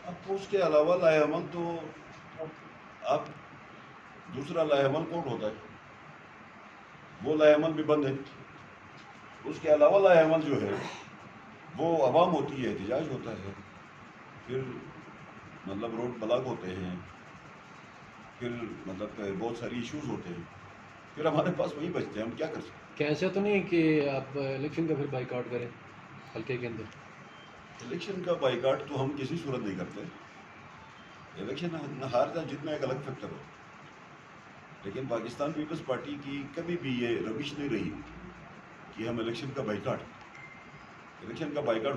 اب اس کے علاوہ لائحہ عمل تو اب دوسرا لائحہ عمل کورٹ ہوتا ہے، وہ لائحہ عمل بھی بند ہے. اس کے علاوہ لائحہ عمل جو ہے وہ عوام ہوتی ہے، احتجاج ہوتا ہے، پھر مطلب روڈ بلاک ہوتے ہیں، پھر مطلب بہت ساری ایشوز ہوتے ہیں، پھر ہمارے پاس وہی بچتے ہیں، ہم کیا کر سکتے ہیں. کیا ایسا تو نہیں کہ آپ الیکشن کا پھر بائیکاٹ کریں حلقے کے اندر؟ الیکشن کا بائیکاٹ تو ہم کسی صورت نہیں کرتے. الیکشن ہار جا جتنا ایک الگ فیکٹر ہو، لیکن پاکستان پیپلز پارٹی کی کبھی بھی یہ روش نہیں رہی کہ ہم الیکشن کا بائیکاٹ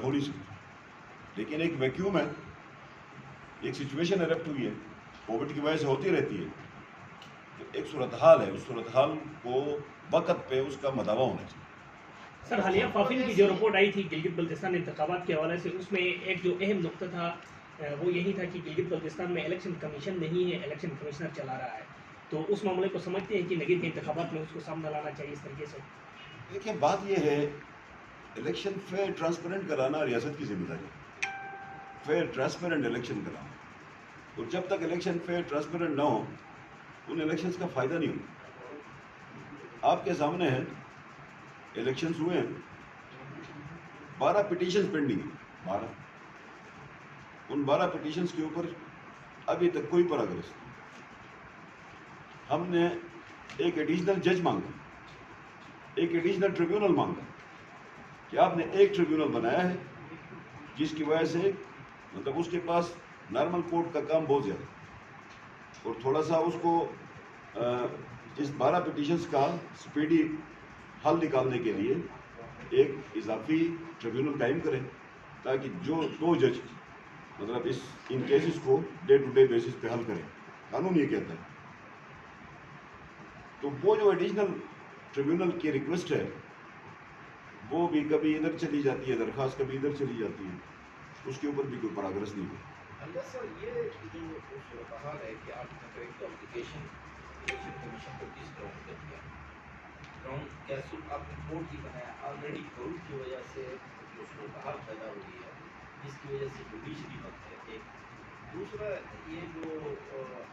ہو نہیں سکتا. لیکن ایک ویکیوم ہے، ایک سچویشن ایرپٹ ہوئی ہے، کووڈ کی وجہ سے ہوتی رہتی ہے، تو ایک صورتحال ہے، اس صورتحال کو وقت پہ اس کا مداوع ہونا چاہیے. سر حالیہ فافل کی جو رپورٹ آئی تھی گلگت بلتستان انتخابات کے حوالے سے، اس میں ایک جو اہم نقطہ تھا وہ یہی تھا کہ گلگت بلتستان میں الیکشن کمیشن نہیں ہے، الیکشن کمشنر چلا رہا ہے. تو اس معاملے کو سمجھتے ہیں کہ نگین کے انتخابات میں اس کو سامنے لانا چاہیے اس طریقے سے؟ دیکھیں، بات یہ ہے، الیکشن فیئر ٹرانسپیرنٹ کرانا ریاست کی ذمہ داری ہے، فیئر ٹرانسپیرنٹ الیکشن کرانا. اور جب تک الیکشن فیئر ٹرانسپیرنٹ نہ ہو ان الیکشنز کا فائدہ نہیں ہوتا. آپ کے سامنے ہے، الیکشنز ہوئے ہیں، 12 پٹیشنز پینڈنگ ہیں، 12. ان 12 پٹیشنز کے اوپر ابھی تک کوئی پروگریس نہیں. ہم نے ایک ایڈیشنل جج مانگا، ایک ایڈیشنل ٹریبیونل مانگا کہ آپ نے ایک ٹریبیونل بنایا ہے جس کی وجہ سے مطلب اس کے پاس نارمل کورٹ کا کام بہت زیادہ، اور تھوڑا سا اس کو اس 12 پٹیشنز کا سپیڈی حل نکالنے کے لیے ایک اضافی ٹریبیونل قائم کریں، تاکہ جو 2 جج مطلب ان کیسز کو ڈے ٹو ڈے بیسس پہ حل کریں. قانون یہ کہتا ہے. تو وہ جو ایڈیشنل ٹریبیونل کی ریکویسٹ ہے وہ بھی کبھی ادھر چلی جاتی ہے، درخواست کبھی ادھر چلی جاتی ہے، اس کے اوپر بھی کوئی پروگریس نہیں ہوئی. اللہ سر، یہ جو صورتحال ہے کہ آپ نے ایک اپلیکیشن الیکشن کمیشن کو کس گراؤنڈ پہ دیا، گراؤنڈ کیسے آپ نے کورٹ کی بنایا، آلریڈی کووڈ کی وجہ سے جو صورتحال پیدا ہوئی ہے جس کی وجہ سے جوڈیشری بند ہے. ایک دوسرا یہ جو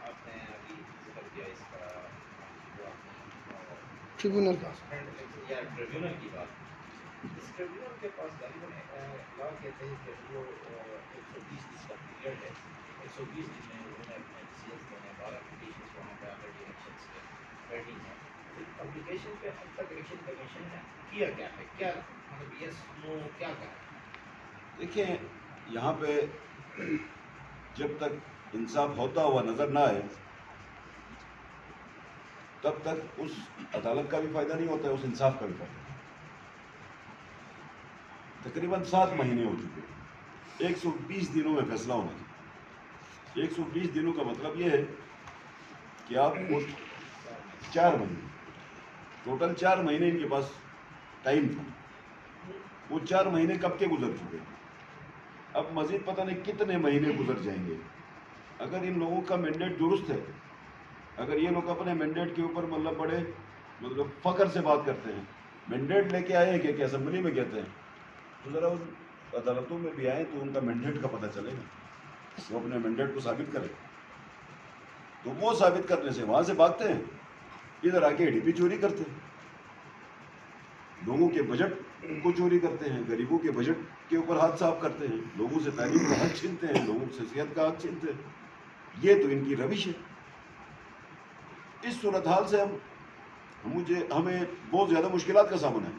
آپ نے ابھی ذکر کیا اس کا جو آپ نے ٹریبونل کا یا ٹریبیونل کی بات، اس ٹریبیونل کے پاس غالباً لا کہتے ہیں کہ وہ 120 دن کا پیریڈ ہے، 120 دن میں انہوں نے اپنے ڈیسیزنس دینے. 12 پٹیشنس وہاں پہ آلریڈی الیکشنس کے پینڈنگ ہیں. اپلیکیشن پہ اب تک الیکشن کمیشن نے کیا کیا ہے، کیا مطلب یس نو کیا کرا ہے؟ دیکھیں، یہاں پہ جب تک انصاف ہوتا ہوا نظر نہ آئے تب تک اس عدالت کا بھی فائدہ نہیں ہوتا ہے، اس انصاف کا بھی فائدہ نہیں. تقریباً 7 مہینے ہو چکے ہیں، 120 دنوں میں فیصلہ ہونا چاہیے. 120 دنوں کا مطلب یہ ہے کہ آپ کو 4 مہینے، ٹوٹل 4 مہینے ان کے پاس ٹائم تھا. وہ 4 مہینے کب کے گزر چکے ہیں، اب مزید پتہ نہیں کتنے مہینے گزر جائیں گے. اگر ان لوگوں کا مینڈیٹ درست ہے، اگر یہ لوگ اپنے مینڈیٹ کے اوپر مطلب فخر سے بات کرتے ہیں، مینڈیٹ لے کے آئے کہ اسمبلی میں کہتے ہیں، تو ذرا ان عدالتوں میں بھی آئیں تو ان کا مینڈیٹ کا پتہ چلے گا، وہ اپنے مینڈیٹ کو ثابت کریں. تو وہ ثابت کرنے سے وہاں سے بھاگتے ہیں، ادھر آ کے اے ڈی پی چوری کرتے ہیں، لوگوں کے بجٹ کو چوری کرتے ہیں، غریبوں کے بجٹ کے اوپر ہاتھ صاف کرتے ہیں، لوگوں سے تعلیم کا حق چھینتے ہیں، لوگوں سے صحت کا حق چھینتے ہیں. یہ تو ان کی روش ہے. اس صورتحال سے ہمیں بہت زیادہ مشکلات کا سامنا ہے.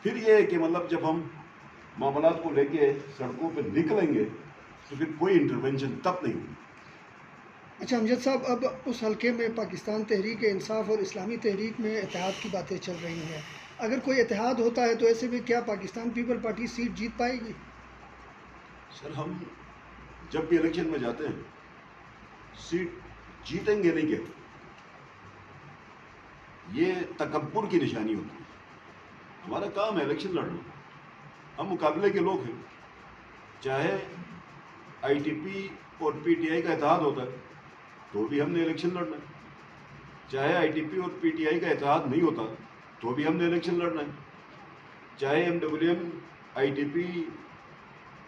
پھر یہ ہے کہ مطلب جب ہم معاملات کو لے کے سڑکوں پہ نکلیں گے تو پھر کوئی انٹرونشن تب نہیں ہوگی. اچھا امجد صاحب، اب اس حلقے میں پاکستان تحریک انصاف اور اسلامی تحریک میں اتحاد کی باتیں چل رہی ہیں. اگر کوئی اتحاد ہوتا ہے تو ایسے میں کیا پاکستان پیپل پارٹی سیٹ جیت پائے گی؟ سر، ہم جب بھی الیکشن میں جاتے ہیں سیٹ جیتیں گے نہیں کہتے، یہ تکبر کی نشانی ہوتی ہے. ہمارا کام ہے الیکشن لڑنا، ہم مقابلے کے لوگ ہیں. چاہے آئی ٹی پی اور پی ٹی آئی کا اتحاد ہوتا ہے تو بھی ہم نے الیکشن لڑنا ہے، چاہے آئی ٹی پی اور پی ٹی آئی کا اتحاد نہیں ہوتا تو بھی ہم نے الیکشن لڑنا ہے، چاہے M W M I T P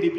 ADP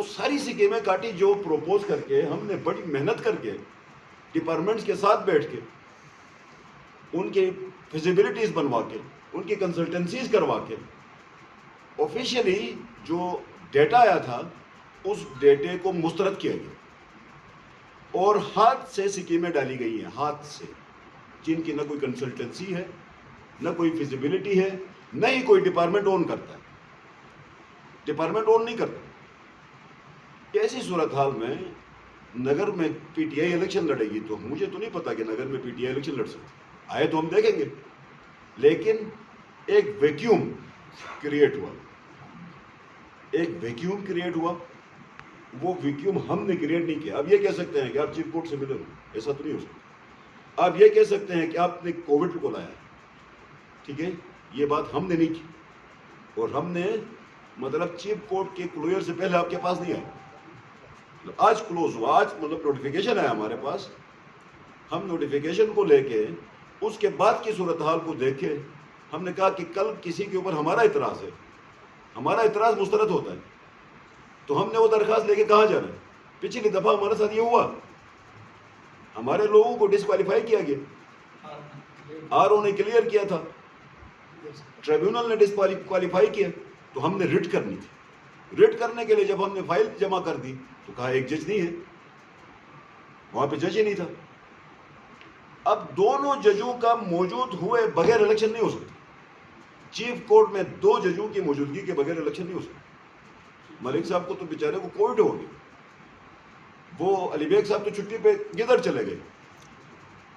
وہ ساری سکیمیں کاٹی جو پروپوز کر کے ہم نے بڑی محنت کر کے ڈپارٹمنٹس کے ساتھ بیٹھ کے ان کے فیزیبلٹیز بنوا کے ان کی کنسلٹنسیز کروا کے آفیشیلی جو ڈیٹا آیا تھا اس ڈیٹے کو مسترد کیا گیا اور ہاتھ سے سکیمیں ڈالی گئی ہیں، ہاتھ سے، جن کی نہ کوئی کنسلٹنسی ہے، نہ کوئی فیزیبلٹی ہے، نہ ہی کوئی ڈپارٹمنٹ اون کرتا ہے، ڈپارٹمنٹ اون نہیں کرتا۔ ایسی صورتحال میں نگر میں پی ٹی آئی الیکشن لڑے گی تو مجھے تو نہیں پتا کہ نگر میں پی ٹی آئی الیکشن لڑ سکتے، آئے تو ہم دیکھیں گے، لیکن ایک ویکیوم کریٹ ہوا، ایک ویکیوم کریٹ ہوا، وہ ویکیوم ہم نے کریٹ نہیں کیا۔ اب یہ کہہ سکتے ہیں کہ آپ چیف کورٹ سے ملے ہو، ایسا تو نہیں ہو سکتا۔ آپ یہ کہہ سکتے ہیں کہ آپ نے کووڈ کو لایا، ٹھیک ہے، یہ بات ہم نے نہیں کی، اور ہم نے مطلب چیف کورٹ کے کلوئر سے پہلے آپ کے پاس نہیں آئے، آج کلوز ہوا، آج مطلب نوٹیفیکیشن آیا ہمارے پاس، ہم نوٹیفیکیشن کو لے کے اس کے بعد کی صورتحال کو دیکھے، ہم نے کہا کہ کل کسی کے اوپر ہمارا اعتراض ہے، ہمارا اعتراض مسترد ہوتا ہے، تو ہم نے وہ درخواست لے کے کہاں جانا ہے؟ پچھلی دفعہ ہمارے ساتھ یہ ہوا، ہمارے لوگوں کو ڈسکوالیفائی کیا گیا، آر او نے کلیئر کیا تھا، ٹریبیونل نے ڈسکوالیفائی کیا، تو ہم نے ریٹ کرنی تھی۔ ریٹ کرنے کے لیے جب ہم نے فائل جمع کر دی تو کہا ایک جج نہیں ہے، وہاں پہ جج ہی نہیں تھا۔ اب دونوں ججوں کا موجود ہوئے بغیر الیکشن نہیں ہو سکتا، چیف کورٹ میں 2 ججوں کی موجودگی کے بغیر الیکشن نہیں ہو سکتا۔ ملک صاحب کو تو بیچارے کو کووڈ ہو گیا، وہ علی بیگ صاحب تو چھٹی پہ کدھر چلے گئے،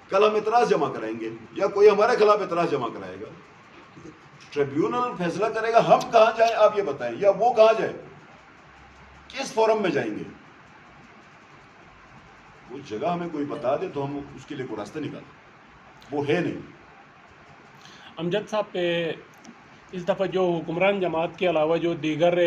کل ہم اعتراض جمع کرائیں گے یا کوئی ہمارے خلاف اعتراض جمع کرائے گا، ٹریبیونل فیصلہ کرے گا، ہم کہاں جائیں آپ یہ بتائیں، یا وہ کہاں جائیں، کس فورم میں جائیں گے؟ وہ جگہ ہمیں کوئی بتا دے تو ہم اس کے لیے کوئی راستہ نکالیں، وہ ہے نہیں۔ امجد صاحب، اس دفعہ جو حکمران جماعت کے علاوہ جو دیگر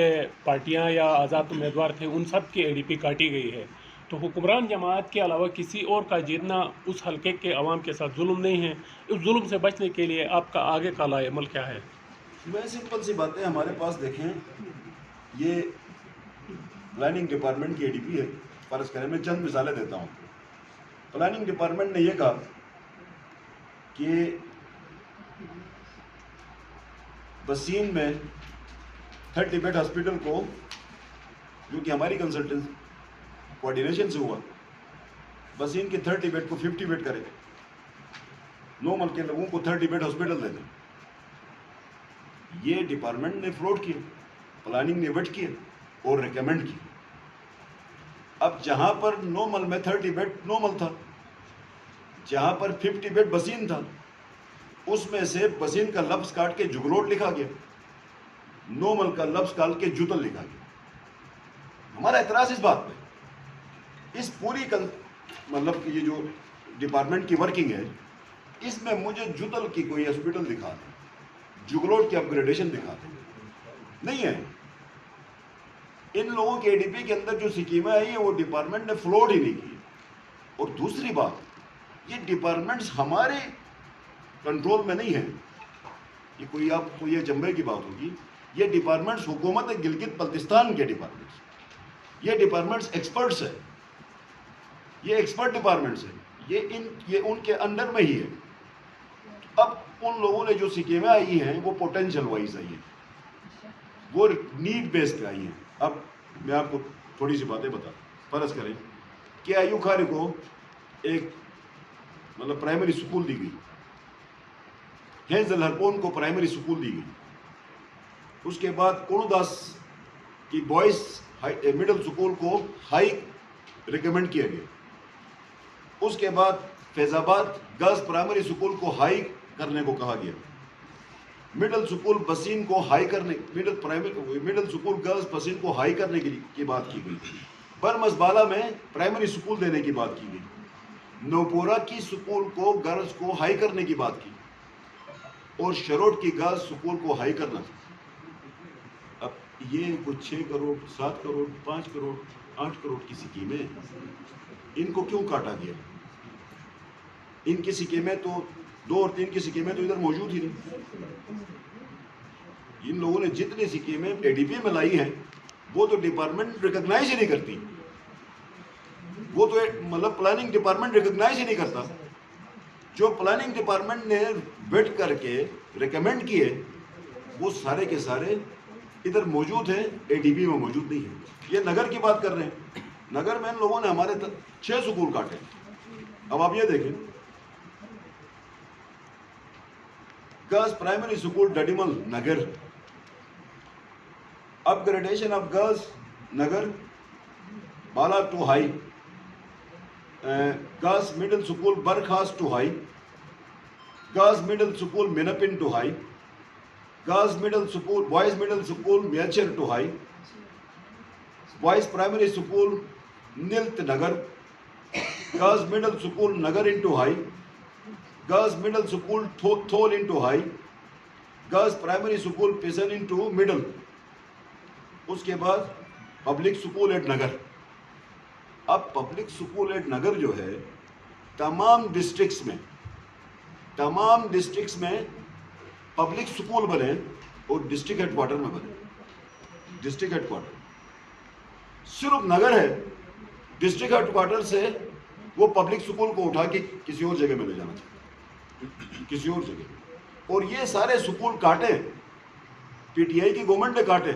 پارٹیاں یا آزاد امیدوار تھے ان سب کی اے ڈی پی کاٹی گئی ہے، تو حکمران جماعت کے علاوہ کسی اور کا جیتنا اس حلقے کے عوام کے ساتھ ظلم نہیں ہے؟ اس ظلم سے بچنے کے لیے آپ کا آگے کا لائے عمل کیا ہے؟ میں سمپل سی باتیں ہمارے پاس دیکھیں، یہ پلاننگ ڈپارٹمنٹ کی اے ڈی پی ہے، فرض کریں میں چند مثالیں دیتا ہوں۔ پلاننگ ڈپارٹمنٹ نے یہ کہا کہ بسین میں 30 بیڈ ہاسپٹل کو، جو کہ ہماری کنسلٹنس کوآرڈینیشن سے ہوا، بسین کے 30 بیڈ کو 50 بیڈ کرے، نارمل کے لوگوں کو 30 بیڈ ہاسپٹل دے دیں۔ یہ ڈپارٹمنٹ نے فروڈ کیا، پلاننگ نے وٹ کیا اور ریکمینڈ کی۔ اب جہاں پر نارمل میں 30 بیڈ نارمل تھا، جہاں پر 50 بیڈ بسین تھا، اس میں سے بسین کا لفظ کاٹ کے جگلوٹ لکھا گیا، نارمل کا لفظ کاٹ کے جتل لکھا گیا۔ ہمارا اعتراض اس بات پہ، اس پوری مطلب یہ جو ڈپارٹمنٹ کی ورکنگ ہے، اس میں مجھے جتل کی کوئی ہاسپٹل دکھا دیں، جگلوٹ کی اپ گریڈیشن دکھا دیں، نہیں ہے۔ ان لوگوں کے اے ڈی پی کے اندر جو سکیمیں آئی ہیں وہ ڈپارٹمنٹ نے فلوڈ ہی نہیں کی۔ اور دوسری بات، یہ ڈپارٹمنٹس ہمارے کنٹرول میں نہیں ہیں، یہ کوئی آپ کو یہ جمبے کی بات ہوگی، یہ ڈپارٹمنٹس حکومت گلگت بلتستان کے ڈپارٹمنٹس، یہ ڈپارٹمنٹس ایکسپرٹس ہیں، یہ ایکسپرٹ ڈپارٹمنٹس ہیں، یہ ان کے انڈر میں ہی ہے۔ اب ان لوگوں نے جو سکیمیں آئی ہیں وہ پوٹینشل وائز آئی ہیں، وہ نیڈ بیس پہ آئی ہیں۔ اب میں آپ کو تھوڑی سی باتیں بتا، فرض کریں کہ ایو خارے کو ایک مطلب پرائمری سکول دی گئی، ہینزل ہرپون کو پرائمری سکول دی گئی، اس کے بعد کونو داس کی بوائز مڈل سکول کو ہائی ریکمینڈ کیا گیا، اس کے بعد فیض آباد گرلز پرائمری سکول کو ہائی کرنے کو کہا گیا، مڈل سکول بسین کو ہائی کرنے، مڈل سکول گرلز بسین کو ہائی کرنے کی بات کی گئی، برمز بالا میں پرائمری سکول دینے کی بات کی گئی، نوپورا کی سکول کو گرلز کو ہائی کرنے کی بات کی، اور شروٹ کی گرلز سکول کو ہائی کرنا۔ اب یہ کچھ 6 کروڑ 7 کروڑ 5 کروڑ 8 کروڑ کی سکیمیں، ان کو کیوں کاٹا گیا؟ ان کی سکیمیں تو 2 اور 3 کی سکیمیں تو ادھر موجود ہی نہیں۔ ان لوگوں نے جتنی سکیمیں اے ڈی پی میں لائی ہیں وہ تو ڈپارٹمنٹ ریکگنائز ہی نہیں کرتی، وہ تو مطلب پلاننگ ڈپارٹمنٹ ریکگنائز ہی نہیں کرتا. جو پلاننگ ڈپارٹمنٹ نے بیٹھ کر کے ریکمینڈ کیے وہ سارے کے سارے ادھر موجود ہیں، اے ڈی بی میں موجود نہیں ہے. یہ نگر کی بات کر رہے ہیں، نگر میں ان لوگوں نے ہمارے 6 سکول کاٹے. اب آپ یہ دیکھیں، گرلز پرائمری اسکول ڈڈیمل Nagar, upgradation of girls Nagar Bala to high, girls middle school برخاست to high, girls middle school مینپن to high, girls middle school boys middle school میچر to high, boys primary school نلت Nagar, girls middle school Nagar into high, girls middle school تھول into high, girls primary school پیسن into middle. اس کے بعد public school at Nagar. اب public school at Nagar جو ہے تمام ڈسٹرکٹس میں پبلک اسکول بنے اور ڈسٹرکٹ ہیڈ کوارٹر میں بنے. ڈسٹرکٹ ہیڈ کوارٹر صرف نگر ہے، ڈسٹرکٹ ہیڈ کوارٹر سے وہ پبلک اسکول کو اٹھا کے کسی اور جگہ میں لے جانا چاہیے، کسی اور جگہ. اور یہ سارے اسکول کاٹے پی ٹی آئی کی گورنمنٹ نے کاٹے،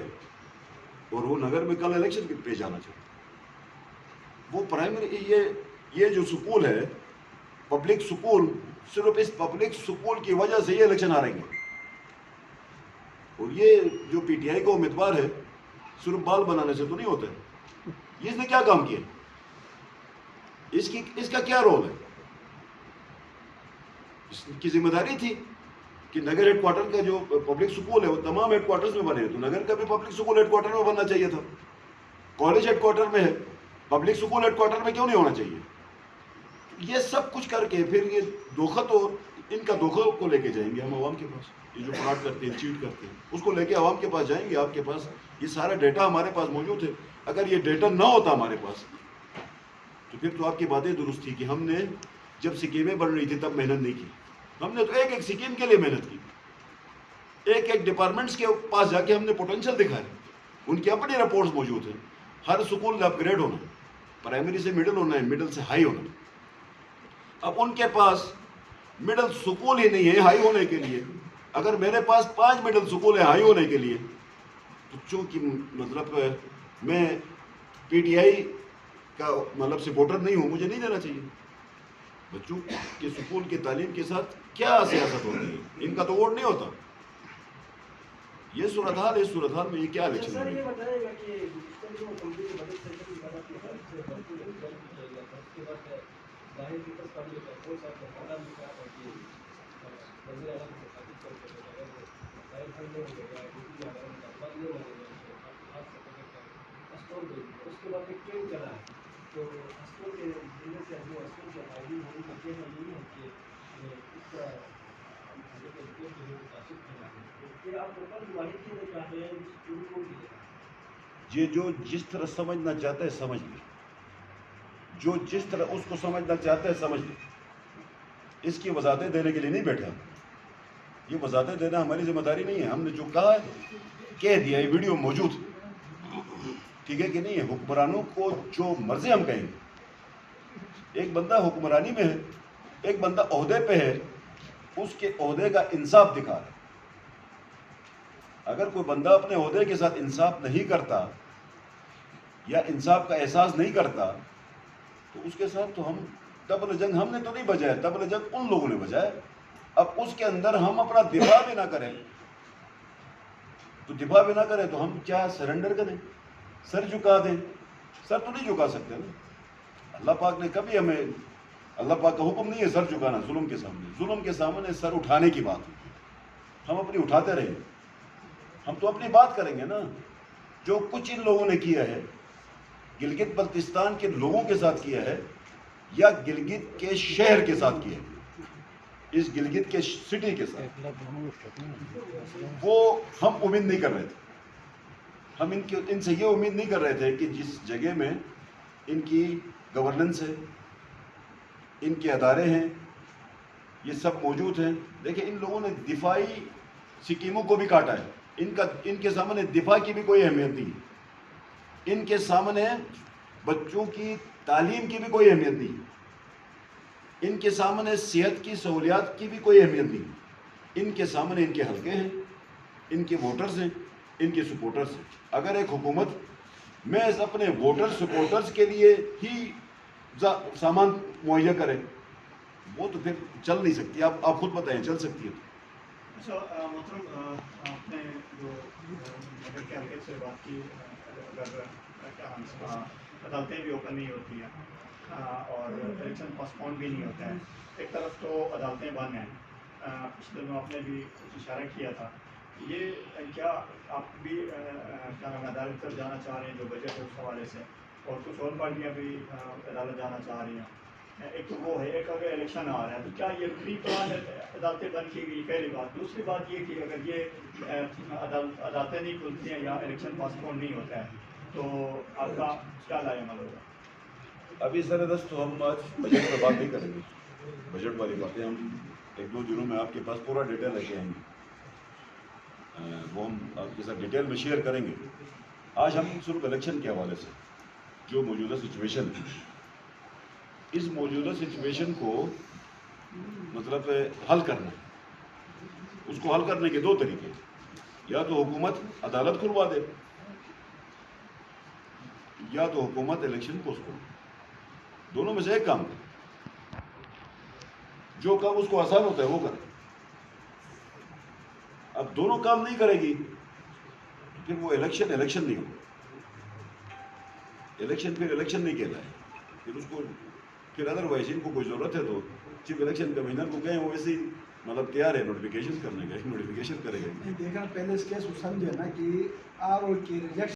اور وہ نگر میں کل الیکشن کے پیش آنا چاہیے. وہ پرائمری یہ جو سکول ہے پبلک سکول، صرف اس پبلک سکول کی وجہ سے یہ الیکشن ہاریں گے. اور یہ جو پی ٹی آئی کا امیدوار ہے صرف بال بنانے سے تو نہیں ہوتا ہے. اس نے کیا کام کیا، اس کا کیا رول ہے؟ اس کی ذمہ داری تھی کہ نگر ہیڈ کوارٹر کا جو پبلک سکول ہے وہ تمام ہیڈ کوارٹرز میں بنے. تو نگر کا بھی پبلک سکول ہیڈ کوارٹر میں بننا چاہیے تھا. کالج ہیڈ کوارٹر میں ہے، پبلک سکول ہیڈ کوارٹر میں کیوں نہیں ہونا چاہیے؟ یہ سب کچھ کر کے پھر یہ دھوکہ تو ان کا دھوکہ کو لے کے جائیں گے ہم عوام کے پاس. یہ جو فراڈ کرتے ہیں، چیٹ کرتے ہیں، اس کو لے کے عوام کے پاس جائیں گے. آپ کے پاس یہ سارا ڈیٹا ہمارے پاس موجود ہے. اگر یہ ڈیٹا نہ ہوتا ہمارے پاس تو پھر تو آپ کی باتیں درست تھی کہ ہم نے جب سکیمیں بن رہی تھی تب محنت نہیں کی. ہم نے تو ایک ایک سکیم کے لیے محنت کی، ایک ایک ڈپارٹمنٹس کے پاس جا کے ہم نے پوٹینشیل دکھائے. ان کی اپنی رپورٹس موجود ہیں. ہر سکول اپ گریڈ ہونا ہے، پرائمری سے مڈل ہونا ہے، مڈل سے ہائی ہونا ہے. اب ان کے پاس مڈل سکول ہی نہیں ہے ہائی ہونے کے لیے. اگر میرے پاس 5 مڈل سکول ہے ہائی ہونے کے لیے تو چونکہ مطلب میں پی ٹی آئی کا مطلب سپورٹر نہیں ہوں، مجھے نہیں دینا چاہیے. بچوں کے سکول کی تعلیم کے ساتھ کیا سیاست ہوتی ہے؟ ان کا تو ووٹ نہیں ہوتا. یہ صورتحال ہے. اس صورتحال میں یہ کیا الیکشن ہے؟ یہ جو جس طرح سمجھنا چاہتا ہے سمجھ لے، جو جس طرح اس کو سمجھنا چاہتا ہے سمجھ لے. اس کی وضاحتیں دینے کے لیے نہیں بیٹھا. یہ وضاحتیں دینا ہماری ذمہ داری نہیں ہے. ہم نے جو کہا ہے کہہ دیا. یہ ویڈیو موجود ہے، ٹھیک ہے کہ نہیں ہے؟ حکمرانوں کو جو مرضی ہم کہیں گے. ایک بندہ حکمرانی میں ہے، ایک بندہ عہدے پہ ہے، اس کے عہدے کا انصاف دکھا رہا ہے. اگر کوئی بندہ اپنے عہدے کے ساتھ انصاف نہیں کرتا یا انصاف کا احساس نہیں کرتا تو اس کے ساتھ تو ہم طبل جنگ ہم نے تو نہیں بجایا، طبل جنگ ان لوگوں نے بجایا. اب اس کے اندر ہم اپنا دفاع بھی نہ کریں تو ہم کیا سرنڈر کریں، سر جھکا دیں؟ سر تو نہیں جھکا سکتے نا. اللہ پاک نے کبھی ہمیں، اللہ پاک کا حکم نہیں ہے سر جھکانا ظلم کے سامنے. ظلم کے سامنے سر اٹھانے کی بات ہے. ہم اپنی اٹھاتے رہیں. ہم تو اپنی بات کریں گے نا. جو کچھ ان لوگوں نے کیا ہے گلگت بلتستان کے لوگوں کے ساتھ کیا ہے یا گلگت کے شہر کے ساتھ کیا ہے، اس گلگت کے سٹی کے ساتھ، وہ ہم امید نہیں کر رہے تھے. ہم ان سے یہ امید نہیں کر رہے تھے کہ جس جگہ میں ان کی گورننس ہے، ان کے ادارے ہیں، یہ سب موجود ہیں. دیکھیں ان لوگوں نے دفاعی سکیموں کو بھی کاٹا ہے. ان کے سامنے دفاع کی بھی کوئی اہمیت نہیں ہے. ان کے سامنے بچوں کی تعلیم کی بھی کوئی اہمیت نہیں، ان کے سامنے صحت کی سہولیات کی بھی کوئی اہمیت نہیں، ان کے سامنے ان کے حلقے ہیں، ان کے ووٹرز ہیں، ان کے سپورٹرز ہیں۔ اگر ایک حکومت محض اپنے ووٹر سپورٹرز کے لیے ہی سامان مہیا کرے وہ تو پھر چل نہیں سکتی۔ آپ خود بتائیں چل سکتی ہے؟ اچھا محترم، آپ نے جو نگر کے حلقے سے بات کی، اگر عدالتیں بھی اوپن نہیں ہوتی ہیں اور الیکشن پاسپون بھی نہیں ہوتا ہے، ایک طرف تو عدالتیں بند ہیں، پچھلے دنوں آپ نے بھی کچھ اشارہ کیا تھا، یہ کیا آپ بھی کیا نام عدالت تک جانا چاہ رہے ہیں جو بجٹ ہے اس حوالے سے، اور کچھ اور پارٹیاں بھی عدالت جانا چاہ رہی ہیں؟ ایک تو وہ ہے، ایک اگر الیکشن آ رہا ہے تو کیا یہ پری پلان عدالتیں بند کی گئی؟ پہلی بات۔ دوسری بات یہ کہ اگر یہ عدالتیں نہیں کھلتی ہیں یا الیکشن پاسپورٹ نہیں ہوتا ہے تو آپ کا کیا رائے عمل ہوگا؟ ابھی سر دست تو ہم آج بجٹ پر بات نہیں کریں گے، بجٹ والی باتیں ہم ایک دو دنوں میں آپ کے پاس پورا ڈیٹیل لے کے آئیں گے، وہ ہم آپ کے ساتھ ڈیٹیل میں شیئر کریں گے۔ آج ہم صرف الیکشن کے حوالے سے جو موجودہ سچویشن ہے، اس موجودہ سچویشن کو مطلب حل کرنا ہے۔ اس کو حل کرنے کے دو طریقے، یا تو حکومت عدالت کھلوا دے یا تو حکومت الیکشن پوسٹ پون، دونوں میں سے ایک کام کرے، جو کام اس کو آسان ہوتا ہے وہ کرے۔ اب دونوں کام نہیں کرے گی تو پھر وہ الیکشن نہیں ہوگا، الیکشن پھر الیکشن نہیں کہلائے، پھر اس کو پھر ادروائز ان کو کوئی ضرورت ہے تو چیف الیکشن کمشنر کو کہیں، وہ ویسے ہی مطلب تیار ہے نوٹیفیکیشن کرنے کا، نوٹیفیکیشن کرے گا۔ دیکھا پہلے اس کیس کو سمجھے نا کہ آپ کی ریجیکشن